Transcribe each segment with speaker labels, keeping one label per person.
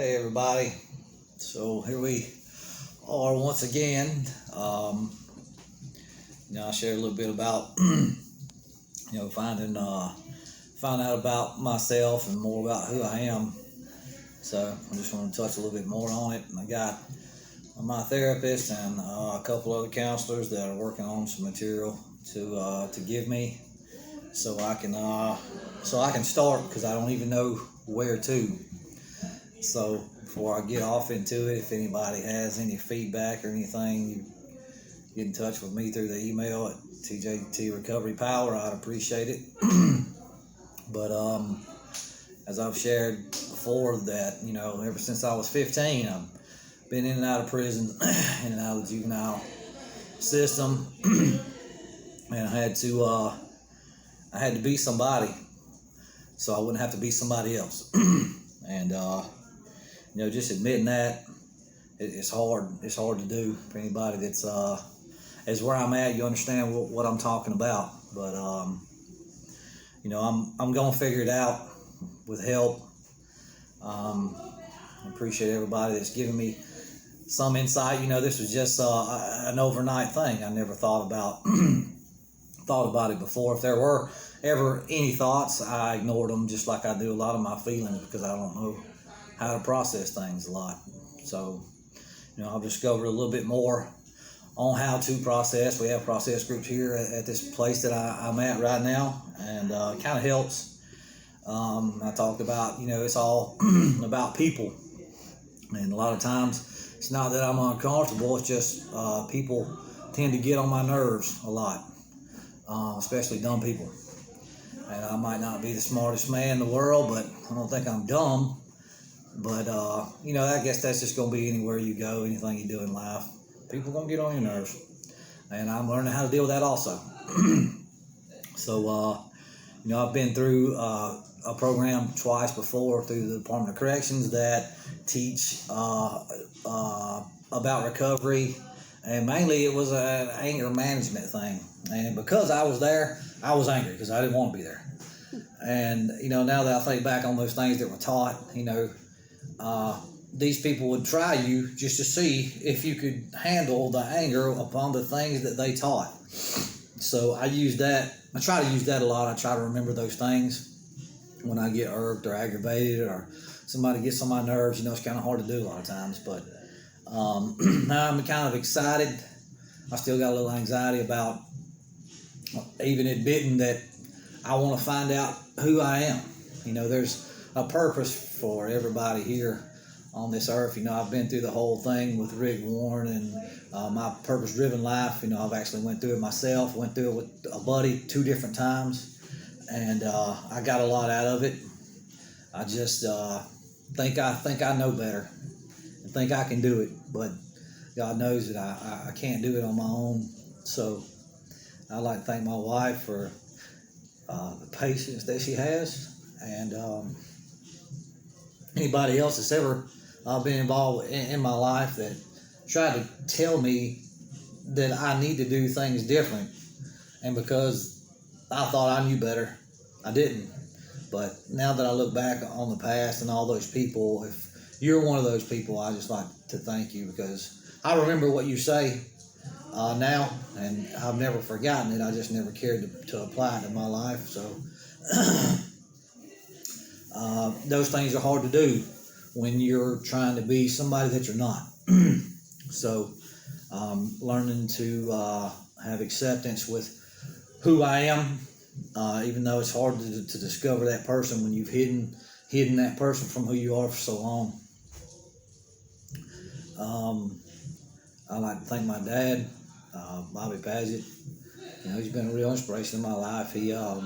Speaker 1: Hey everybody, so here we are once again. I'll share a little bit about finding out about myself and more about who I am. So I just want to touch a little bit more on it. And I got my therapist and a couple other counselors that are working on some material to give me, so I can start, because I don't even know where to. So before I get off into it, if anybody has any feedback or anything, you get in touch with me through the email at TJT Recovery Power. I'd appreciate it. But as I've shared before, that ever since I was 15, I've been in and out of prison, in and out of the juvenile system, and I had to be somebody, so I wouldn't have to be somebody else. And just admitting that, it's hard. It's hard to do for anybody that's as where I'm at. You understand what I'm talking about. But I'm gonna figure it out with help. I appreciate everybody that's giving me some insight. This was just an overnight thing. I never thought about it before. If there were ever any thoughts, I ignored them, just like I do a lot of my feelings, because I don't know how to process things a lot. So, I've discovered a little bit more on how to process. We have process groups here at this place that I'm at right now, and it kind of helps. I talked about, it's all about people, and a lot of times it's not that I'm uncomfortable, it's just people tend to get on my nerves a lot, especially dumb people. And I might not be the smartest man in the world, but I don't think I'm dumb. But, I guess that's just going to be anywhere you go, anything you do in life. People are going to get on your nerves. And I'm learning how to deal with that also. So, I've been through a program twice before through the Department of Corrections that teach about recovery. And mainly it was an anger management thing. And because I was there, I was angry because I didn't want to be there. And, now that I think back on those things that were taught, these people would try you just to see if you could handle the anger upon the things that they taught. So I use that. I try to use that a lot. I try to remember those things when I get irked or aggravated or somebody gets on my nerves. It's kind of hard to do a lot of times. But now I'm kind of excited. I still got a little anxiety about even admitting that I want to find out who I am. There's a purpose for everybody here on this earth. I've been through the whole thing with Rick Warren and my purpose-driven life. I've actually went through it myself, went through it with a buddy 2 different times, and I got a lot out of it. I just think I know better and think I can do it, but God knows that I can't do it on my own. So I'd like to thank my wife for the patience that she has, and anybody else that's ever been involved in my life that tried to tell me that I need to do things different. And because I thought I knew better, I didn't. But now that I look back on the past and all those people, if you're one of those people, I just like to thank you, because I remember what you say now, and I've never forgotten it. I just never cared to apply it in my life. So those things are hard to do when you're trying to be somebody that you're not. So learning to have acceptance with who I am, even though it's hard to discover that person when you've hidden that person from who you are for so long. I'd like to thank my dad, Bobby Paget. He's been a real inspiration in my life. He a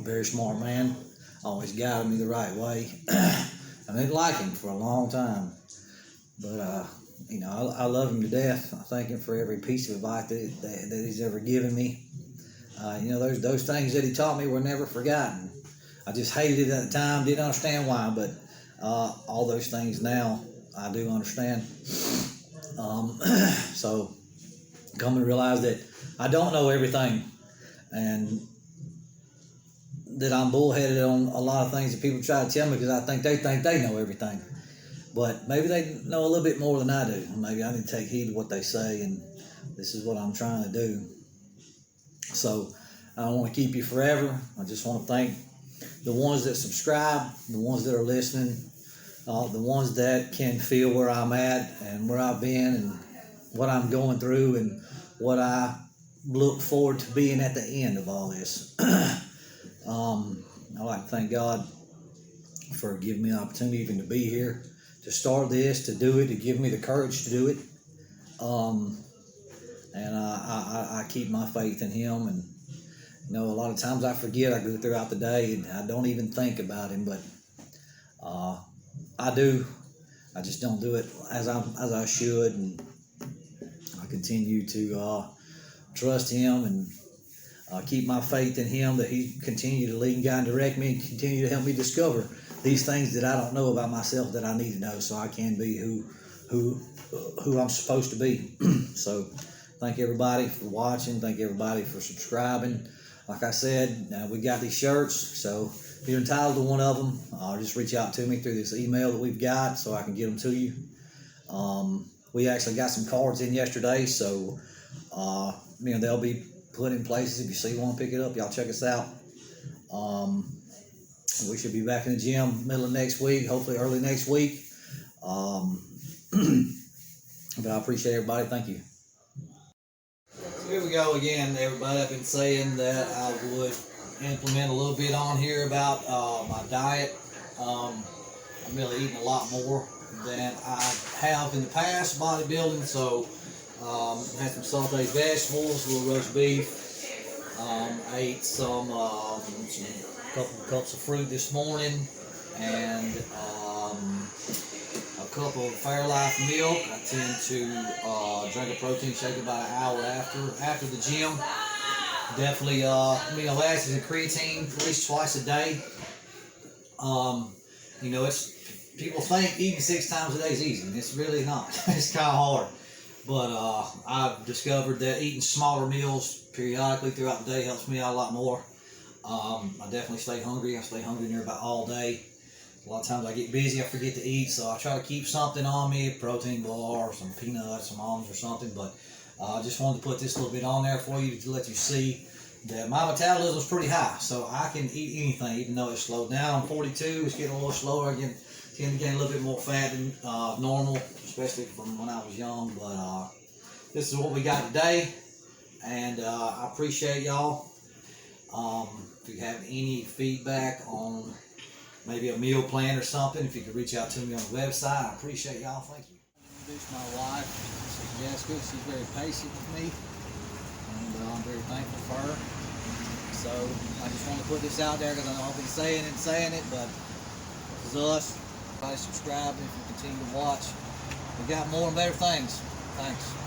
Speaker 1: very smart man, always guided me the right way. I didn't like him for a long time, but I love him to death. I thank him for every piece of advice that he's ever given me. Those things that he taught me were never forgotten. I just hated it at the time, didn't understand why, but all those things now I do understand. So come to realize that I don't know everything, and that I'm bullheaded on a lot of things that people try to tell me because I think they know everything. But maybe they know a little bit more than I do. Maybe I need to take heed of what they say, and this is what I'm trying to do. So I don't want to keep you forever. I just want to thank the ones that subscribe, the ones that are listening, the ones that can feel where I'm at and where I've been and what I'm going through and what I look forward to being at the end of all this. I'd like to thank God for giving me an opportunity even to be here, to start this, to do it, to give me the courage to do it. And I keep my faith in Him. And a lot of times I forget. I go throughout the day and I don't even think about Him, but I do. I just don't do it as I should, and I continue to trust Him and keep my faith in Him, that He continue to lead and guide and direct me, and continue to help me discover these things that I don't know about myself that I need to know, so I can be who I'm supposed to be. So thank everybody for watching. Thank everybody for subscribing. Like I said, we got these shirts, so if you're entitled to one of them, just reach out to me through this email that we've got so I can get them to you. We actually got some cards in yesterday, so they'll be put in places. If you see one, pick it up. Y'all check us out. We should be back in the gym middle of next week, hopefully early next week. But I appreciate everybody. Thank you. So here we go again, everybody. I've been saying that I would implement a little bit on here about my diet. I'm really eating a lot more than I have in the past bodybuilding. So had some sauteed vegetables, a little roast beef. Ate some couple cups of fruit this morning, and a cup of Fairlife milk. I tend to drink a protein shake about an hour after the gym. Definitely amino acids and creatine at least twice a day. It's people think eating 6 times a day is easy, and it's really not. It's kind of hard. But I've discovered that eating smaller meals periodically throughout the day helps me out a lot more. I definitely stay hungry. I stay hungry near about all day. A lot of times I get busy, I forget to eat, so I try to keep something on me, a protein bar, some peanuts, some almonds or something. But I just wanted to put this little bit on there for you to let you see that my metabolism is pretty high, so I can eat anything, even though it's slowed down. I'm 42, it's getting a little slower. I tend to gain a little bit more fat than normal, especially from when I was young. But this is what we got today, and I appreciate y'all. If you have any feedback on maybe a meal plan or something, if you could reach out to me on the website, I appreciate y'all. Thank you. Introduce my wife, Jessica. She's very patient with me, and I'm very thankful for her. So I just want to put this out there because I know I've been saying it, but this is us. Everybody subscribe if you continue to watch. We got more and better things. Thanks.